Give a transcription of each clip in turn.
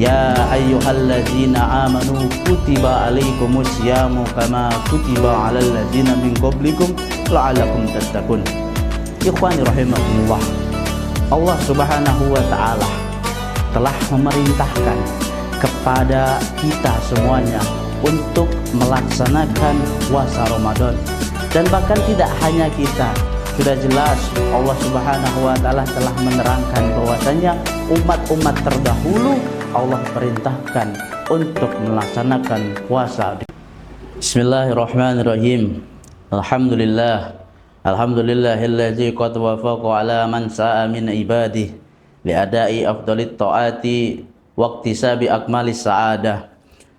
Ya ayyuhalladzina amanu kutiba alaikumusyamu kama kutiba alal ladzina min qablikum la'allakum tattaqun. Ikhwani rahimakumullah, Allah Subhanahu wa taala telah memerintahkan kepada kita semuanya untuk melaksanakan puasa Ramadan. Dan bahkan tidak hanya kita, sudah jelas Allah Subhanahu wa taala telah menerangkan bahwasanya umat-umat terdahulu Allah perintahkan untuk melaksanakan puasa. Bismillahirrahmanirrahim. Alhamdulillahilladzi qad wafaqa ala man sa'a min ibadihi li ada'i afdalit ta'ati wa iktisabi akmalis sa'adah.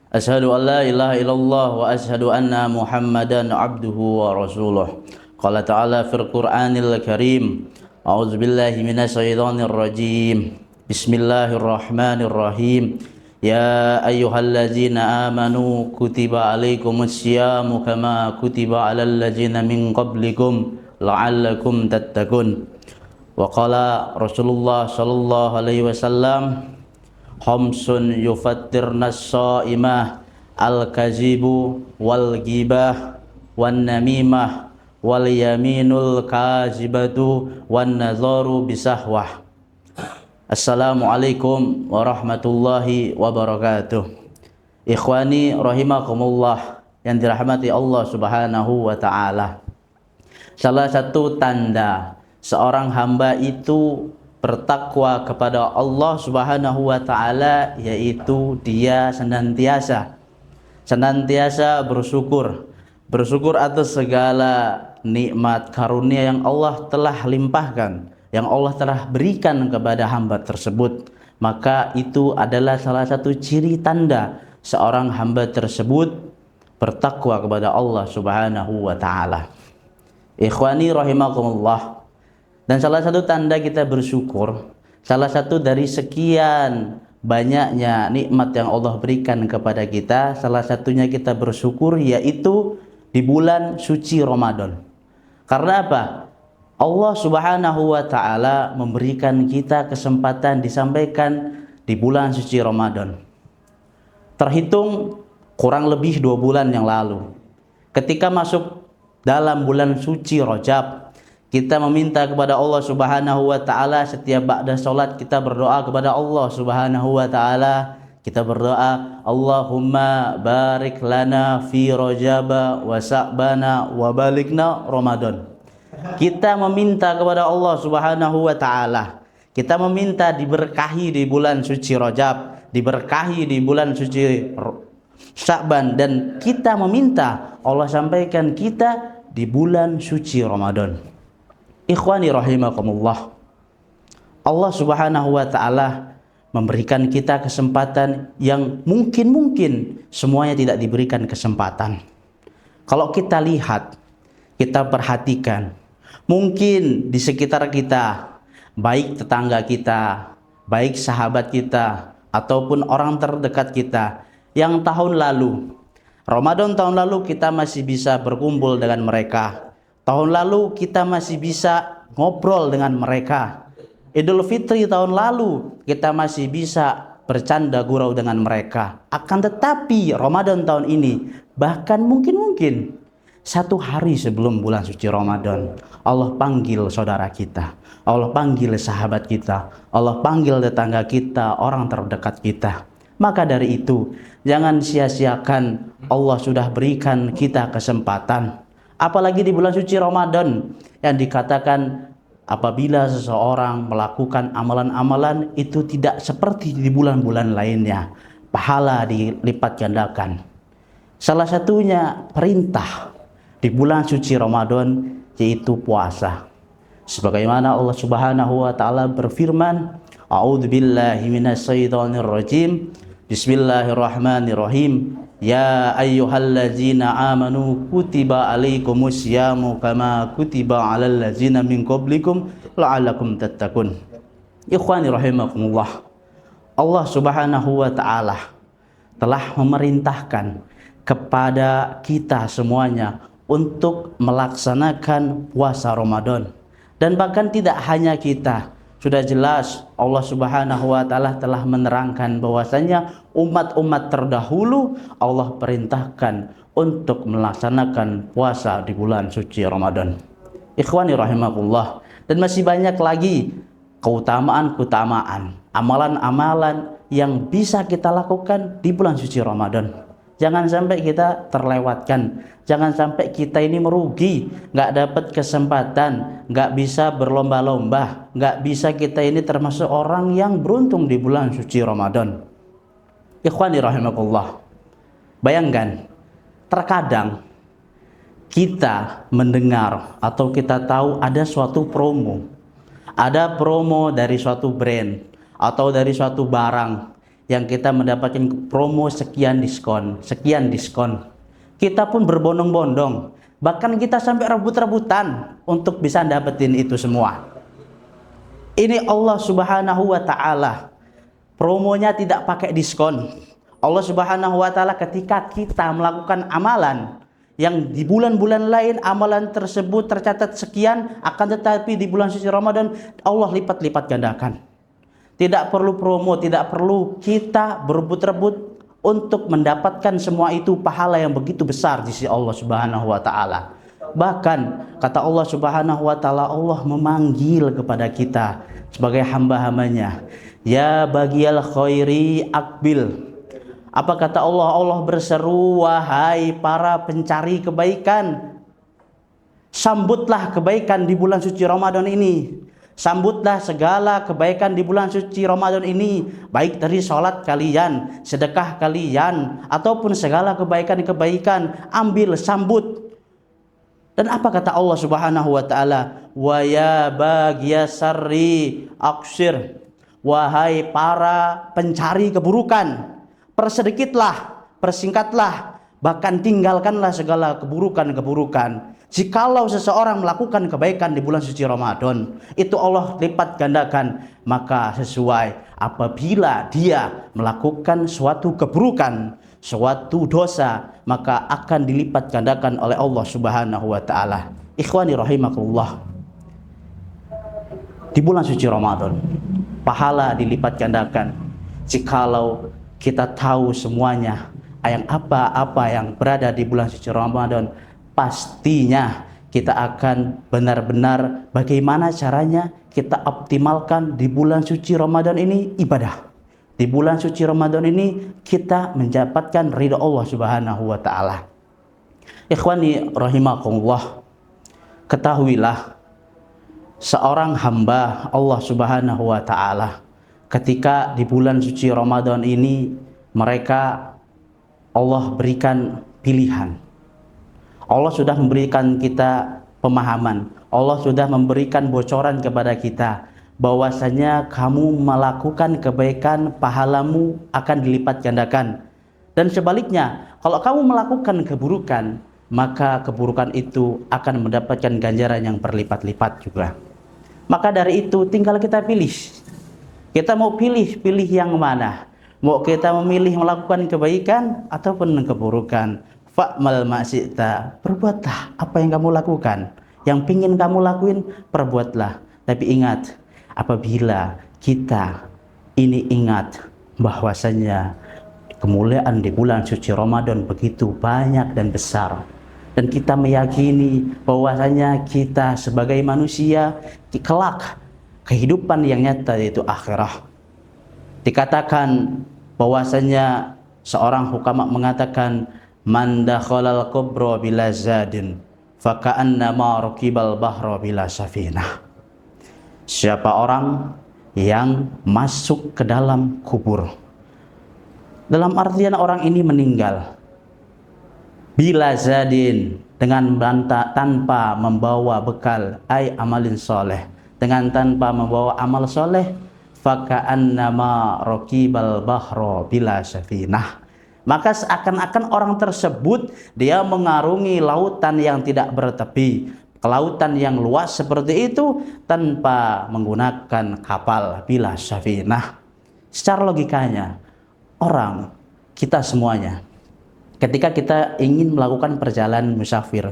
Asyhadu an la ilaha illallah wa asyhadu anna Muhammadan abduhu wa rasuluh. Qala ta'ala fil Qur'anil Karim. A'udzu billahi minasy syaithanir rajim. Bismillahirrahmanirrahim. Ya ayyuhalladzina amanu kutiba alaikumusyamu kama kutiba alal ladzina min qablikum la'allakum tattaqun. Wa qala Rasulullah sallallahu alaihi wasallam, khamsun yufattirnas shaimah al-kazibu wal ghibah wan namimah wal yaminul kazibatu wan nazaru bisahwah. Assalamualaikum warahmatullahi wabarakatuh. Ikhwani rahimakumullah yang dirahmati Allah Subhanahu wa taala. Salah satu tanda seorang hamba itu bertakwa kepada Allah Subhanahu wa taala yaitu dia senantiasa bersyukur atas segala nikmat karunia yang Allah telah limpahkan, yang Allah telah berikan kepada hamba tersebut. Maka itu adalah salah satu ciri tanda seorang hamba tersebut bertakwa kepada Allah Subhanahu wa taala. Ikhwani rahimakumullah. Dan salah satu tanda kita bersyukur, salah satu dari sekian banyaknya nikmat yang Allah berikan kepada kita, salah satunya kita bersyukur yaitu di bulan suci Ramadan. Karena apa? Allah Subhanahu wa taala memberikan kita kesempatan disampaikan di bulan suci Ramadan. Terhitung kurang lebih 2 bulan yang lalu, ketika masuk dalam bulan suci Rajab, kita meminta kepada Allah Subhanahu wa taala setiap ba'da salat kita berdoa kepada Allah Subhanahu wa taala. Kita berdoa, Allahumma barik lana fi Rajaba wa Sa'bana wa balikna Ramadan. Kita meminta kepada Allah Subhanahu wa taala. Kita meminta diberkahi di bulan suci Rajab, diberkahi di bulan suci Sya'ban, dan kita meminta Allah sampaikan kita di bulan suci Ramadan. Ikhwani rahimakumullah, Allah Subhanahu wa taala memberikan kita kesempatan yang mungkin semuanya tidak diberikan kesempatan. Kalau kita lihat, kita perhatikan, mungkin di sekitar kita, baik tetangga kita, baik sahabat kita, ataupun orang terdekat kita, yang tahun lalu, Ramadan tahun lalu kita masih bisa berkumpul dengan mereka. Tahun lalu kita masih bisa ngobrol dengan mereka. Idul Fitri tahun lalu kita masih bisa bercanda gurau dengan mereka. Akan tetapi Ramadan tahun ini, bahkan mungkin 1 hari sebelum bulan suci Ramadan, Allah panggil saudara kita, Allah panggil sahabat kita, Allah panggil tetangga kita, orang terdekat kita. Maka dari itu, jangan sia-siakan Allah sudah berikan kita kesempatan. Apalagi di bulan suci Ramadan yang dikatakan apabila seseorang melakukan amalan-amalan itu tidak seperti di bulan-bulan lainnya, pahala dilipat gandakan. Salah satunya perintah di bulan suci Ramadan yaitu puasa. Sebagaimana Allah Subhanahu wa taala berfirman, A'udzubillahi minasyaitonir rajim. Bismillahirrahmanirrahim. Ya ayyuhalladzina amanu kutiba alaikumusyamu kama kutiba alal ladzina min qablikum la'allakum tattaqun. Ikhwani rahimakumullah, Allah Subhanahu wa taala telah memerintahkan kepada kita semuanya untuk melaksanakan puasa Ramadan. Dan bahkan tidak hanya kita, sudah jelas Allah Subhanahu wa taala telah menerangkan bahwasanya umat-umat terdahulu Allah perintahkan untuk melaksanakan puasa di bulan suci Ramadan. Ikhwani rahimakumullah. Dan masih banyak lagi keutamaan-keutamaan, amalan-amalan yang bisa kita lakukan di bulan suci Ramadan. Jangan sampai kita terlewatkan, jangan sampai kita ini merugi, nggak dapat kesempatan, nggak bisa berlomba-lomba, nggak bisa kita ini termasuk orang yang beruntung di bulan suci Ramadan. Ikhwani rahimakumullah. Bayangkan, terkadang kita mendengar atau kita tahu ada suatu promo, ada promo dari suatu brand atau dari suatu barang yang kita mendapatkan promo sekian diskon. Kita pun berbondong-bondong, bahkan kita sampai rebut-rebutan untuk bisa dapetin itu semua. Ini Allah Subhanahu wa taala, promonya tidak pakai diskon. Allah Subhanahu wa taala ketika kita melakukan amalan yang di bulan-bulan lain amalan tersebut tercatat sekian, akan tetapi di bulan suci Ramadan Allah lipat-lipat gandakan. Tidak perlu promo, tidak perlu kita berebut-rebut untuk mendapatkan semua itu pahala yang begitu besar di sisi Allah Subhanahu wa taala. Bahkan kata Allah Subhanahu wa taala, Allah memanggil kepada kita sebagai hamba-hambanya, ya bagiyal khairi akbil. Apa kata Allah? Allah berseru, wahai para pencari kebaikan, sambutlah kebaikan di bulan suci Ramadan ini. Sambutlah segala kebaikan di bulan suci Ramadan ini, baik dari sholat kalian, sedekah kalian, ataupun segala kebaikan-kebaikan, ambil, sambut. Dan apa kata Allah Subhanahu wa taala? Wa ya baghiyasarri aqsir. Wahai para pencari keburukan, persedikitlah, persingkatlah, bahkan tinggalkanlah segala keburukan-keburukan. Jikalau seseorang melakukan kebaikan di bulan suci Ramadan, itu Allah lipat gandakan. Maka sesuai apabila dia melakukan suatu keburukan, suatu dosa, maka akan dilipat gandakan oleh Allah Subhanahu wa taala. Ikhwani rahimakumullah. Di bulan suci Ramadan, pahala dilipat gandakan. Jikalau kita tahu semuanya yang apa-apa yang berada di bulan suci Ramadan, pastinya kita akan benar-benar bagaimana caranya kita optimalkan di bulan suci Ramadan ini ibadah. Di bulan suci Ramadan ini kita mendapatkan ridha Allah Subhanahu wa taala. Ikhwani rahimakumullah, ketahuilah seorang hamba Allah Subhanahu wa taala ketika di bulan suci Ramadan ini mereka Allah berikan pilihan. Allah sudah memberikan kita pemahaman. Allah sudah memberikan bocoran kepada kita bahwasanya kamu melakukan kebaikan, pahalamu akan dilipat gandakan. Dan sebaliknya, kalau kamu melakukan keburukan, maka keburukan itu akan mendapatkan ganjaran yang berlipat-lipat juga. Maka dari itu tinggal kita pilih. Kita mau pilih yang mana? Mau kita memilih melakukan kebaikan ataupun keburukan? Fa'mal ma'syi'ta, perbuatlah apa yang kamu lakukan. Yang pingin kamu lakuin, perbuatlah. Tapi ingat, apabila kita ini ingat bahwasanya kemuliaan di bulan suci Ramadan begitu banyak dan besar, dan kita meyakini bahwasanya kita sebagai manusia kelak kehidupan yang nyata yaitu akhirah. Dikatakan bahwasanya seorang hukama mengatakan, man dakhalal kubra bila zadin faka'annama raqibal bahra bila safinah. Siapa orang yang masuk ke dalam kubur, dalam artian orang ini meninggal bila zadin, dengan tanpa membawa bekal, ay amalin soleh, dengan tanpa membawa amal soleh, faka'annama raqibal bahra bila safinah, maka seakan-akan orang tersebut dia mengarungi lautan yang tidak bertepi, kelautan yang luas seperti itu tanpa menggunakan kapal bila safinah. Secara logikanya, orang kita semuanya ketika kita ingin melakukan perjalanan musafir,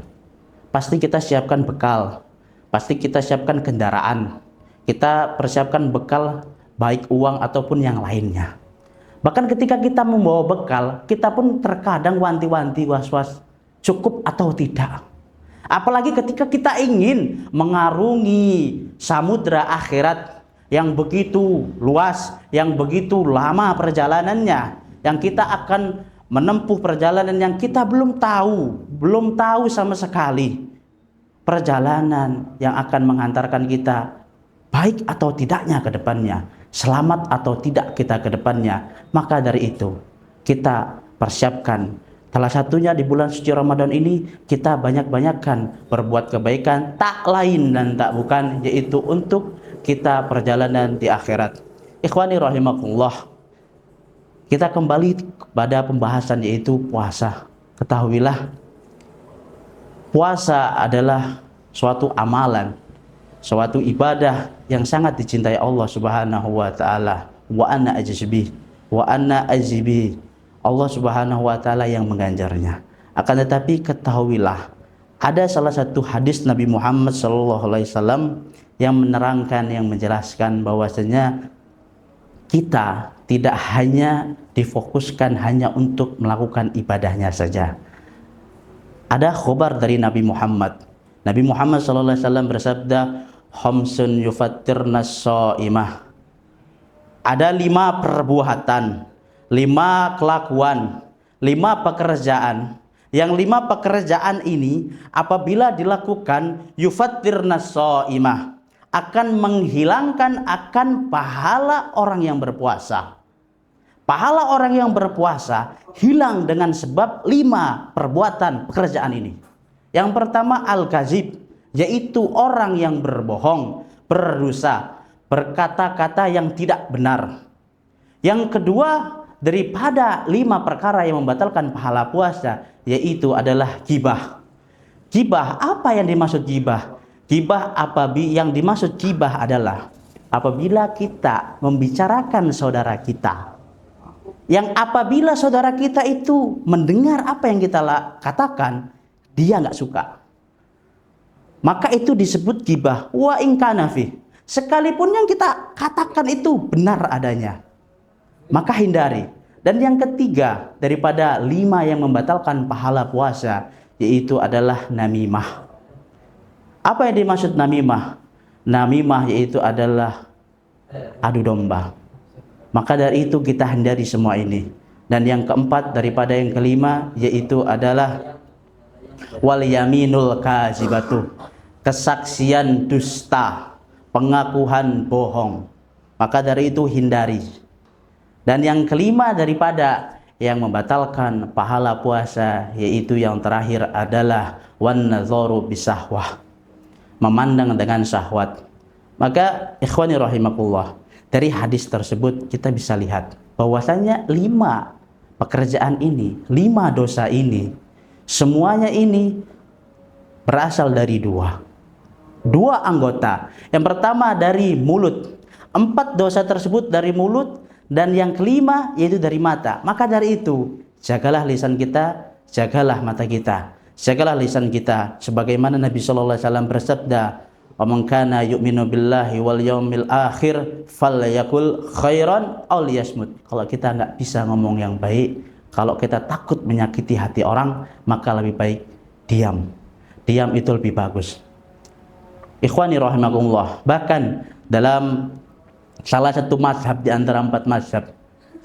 pasti kita siapkan bekal, pasti kita siapkan kendaraan. Kita persiapkan bekal baik uang ataupun yang lainnya. Bahkan ketika kita membawa bekal, kita pun terkadang wanti-wanti was-was cukup atau tidak. Apalagi ketika kita ingin mengarungi samudra akhirat yang begitu luas, yang begitu lama perjalanannya, yang kita akan menempuh perjalanan yang kita belum tahu sama sekali. Perjalanan yang akan menghantarkan kita baik atau tidaknya ke depannya, selamat atau tidak kita ke depannya. Maka dari itu kita persiapkan. Salah satunya di bulan suci Ramadan ini kita banyak-banyakkan berbuat kebaikan, tak lain dan tak bukan yaitu untuk kita perjalanan di akhirat. Ikhwani rahimakumullah, kita kembali pada pembahasan yaitu puasa. Ketahuilah, puasa adalah suatu amalan, suatu ibadah yang sangat dicintai Allah Subhanahu wa taala. Wa anna ajbi. Allah Subhanahu wa taala yang mengganjarnya. Akan tetapi ketahuilah, ada salah satu hadis Nabi Muhammad sallallahu alaihi wasallam yang menerangkan, yang menjelaskan bahwasanya kita tidak hanya difokuskan hanya untuk melakukan ibadahnya saja. Ada khabar dari Nabi Muhammad. Nabi Muhammad sallallahu alaihi wasallam bersabda, "Khamsun yufattirnas shaimah." Ada 5 perbuatan, 5 kelakuan, 5 pekerjaan. Yang 5 pekerjaan ini apabila dilakukan yufattirnas shaimah, akan menghilangkan akan pahala orang yang berpuasa. Pahala orang yang berpuasa hilang dengan sebab 5 perbuatan pekerjaan ini. Yang pertama al-kazib, yaitu orang yang berbohong, berdosa, berkata-kata yang tidak benar. Yang kedua, daripada 5 perkara yang membatalkan pahala puasa, yaitu adalah gibah. Gibah, apa yang dimaksud gibah? Gibah yang dimaksud gibah adalah apabila kita membicarakan saudara kita, yang apabila saudara kita itu mendengar apa yang kita katakan, dia nggak suka, maka itu disebut gibah. Wa in kana fi, sekalipun yang kita katakan itu benar adanya, maka hindari. Dan yang ketiga daripada 5 yang membatalkan pahala puasa, yaitu adalah namimah. Apa yang dimaksud namimah? Namimah yaitu adalah adu domba. Maka dari itu kita hindari semua ini. Dan yang keempat daripada yang kelima yaitu adalah wal yaminul kazibatu, kesaksian dusta, pengakuan bohong. Maka dari itu hindari. Dan yang kelima daripada yang membatalkan pahala puasa, yaitu yang terakhir adalah wan nadzaru bisahwah, memandang dengan syahwat. Maka ikhwani rahimakumullah, dari hadis tersebut kita bisa lihat bahwasanya 5 pekerjaan ini, 5 dosa ini, semuanya ini berasal dari 2 anggota. Yang pertama dari mulut, 4 dosa tersebut dari mulut, dan yang kelima yaitu dari mata. Maka dari itu jagalah lisan kita, jagalah mata kita, jagalah lisan kita, sebagaimana Nabi sallallahu alaihi wasallam bersabda, "Wa man kana yu'minu billahi wal yaumil akhir falyakul khairan aw liyasmut." Kalau kita nggak bisa ngomong yang baik, kalau kita takut menyakiti hati orang, maka lebih baik diam. Diam itu lebih bagus. Ikhwani rahimakumullah, bahkan dalam salah satu mazhab di antara 4 mazhab,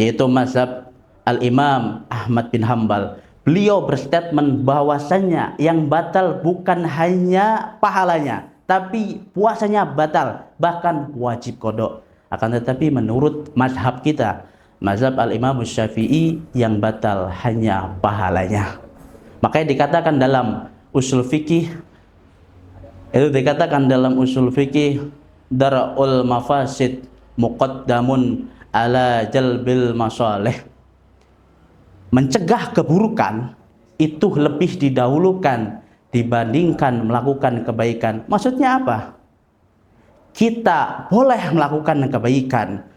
yaitu mazhab Al-Imam Ahmad bin Hambal, beliau berstatement bahwasanya yang batal bukan hanya pahalanya, tapi puasanya batal, bahkan wajib qada. Akan tetapi menurut mazhab kita, mazhab Al-Imam Syafi'i, yang batal hanya pahalanya. Makanya dikatakan dalam usul fikih, dar'ul mafasid muqaddamun ala jalbil masalih. Mencegah keburukan itu lebih didahulukan dibandingkan melakukan kebaikan. Maksudnya apa? Kita boleh melakukan kebaikan,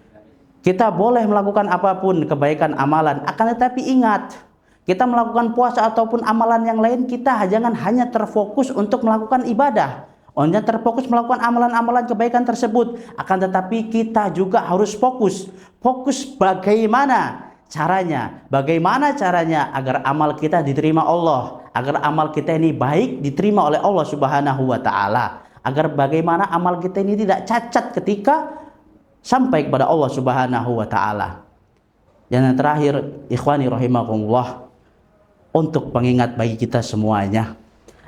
kita boleh melakukan apapun kebaikan amalan, akan tetapi ingat, kita melakukan puasa ataupun amalan yang lain, kita jangan hanya terfokus untuk melakukan ibadah, Onnya terfokus melakukan amalan-amalan kebaikan tersebut. Akan tetapi kita juga harus fokus. Fokus bagaimana caranya. Bagaimana caranya agar amal kita diterima Allah. Agar amal kita ini baik diterima oleh Allah Subhanahu wa ta'ala. Agar bagaimana amal kita ini tidak cacat ketika sampai kepada Allah Subhanahu wa ta'ala. Yang terakhir, ikhwani rahimakumullah, untuk pengingat bagi kita semuanya.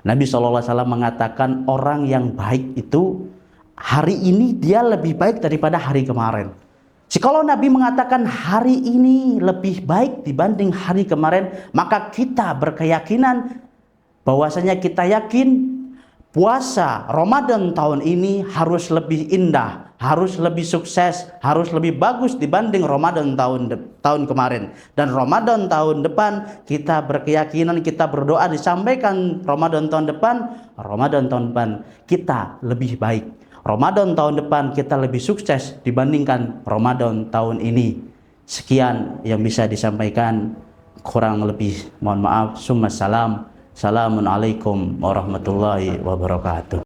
Nabi SAW mengatakan orang yang baik itu hari ini dia lebih baik daripada hari kemarin. Jikalau Nabi mengatakan hari ini lebih baik dibanding hari kemarin, maka kita berkeyakinan bahwasanya kita yakin puasa Ramadan tahun ini harus lebih indah, harus lebih sukses, harus lebih bagus dibanding Ramadan tahun kemarin. Dan Ramadan tahun depan kita berkeyakinan, kita berdoa disampaikan Ramadan tahun depan kita lebih baik. Ramadan tahun depan kita lebih sukses dibandingkan Ramadan tahun ini. Sekian yang bisa disampaikan, kurang lebih mohon maaf. Summa salam. Assalamualaikum warahmatullahi wabarakatuh.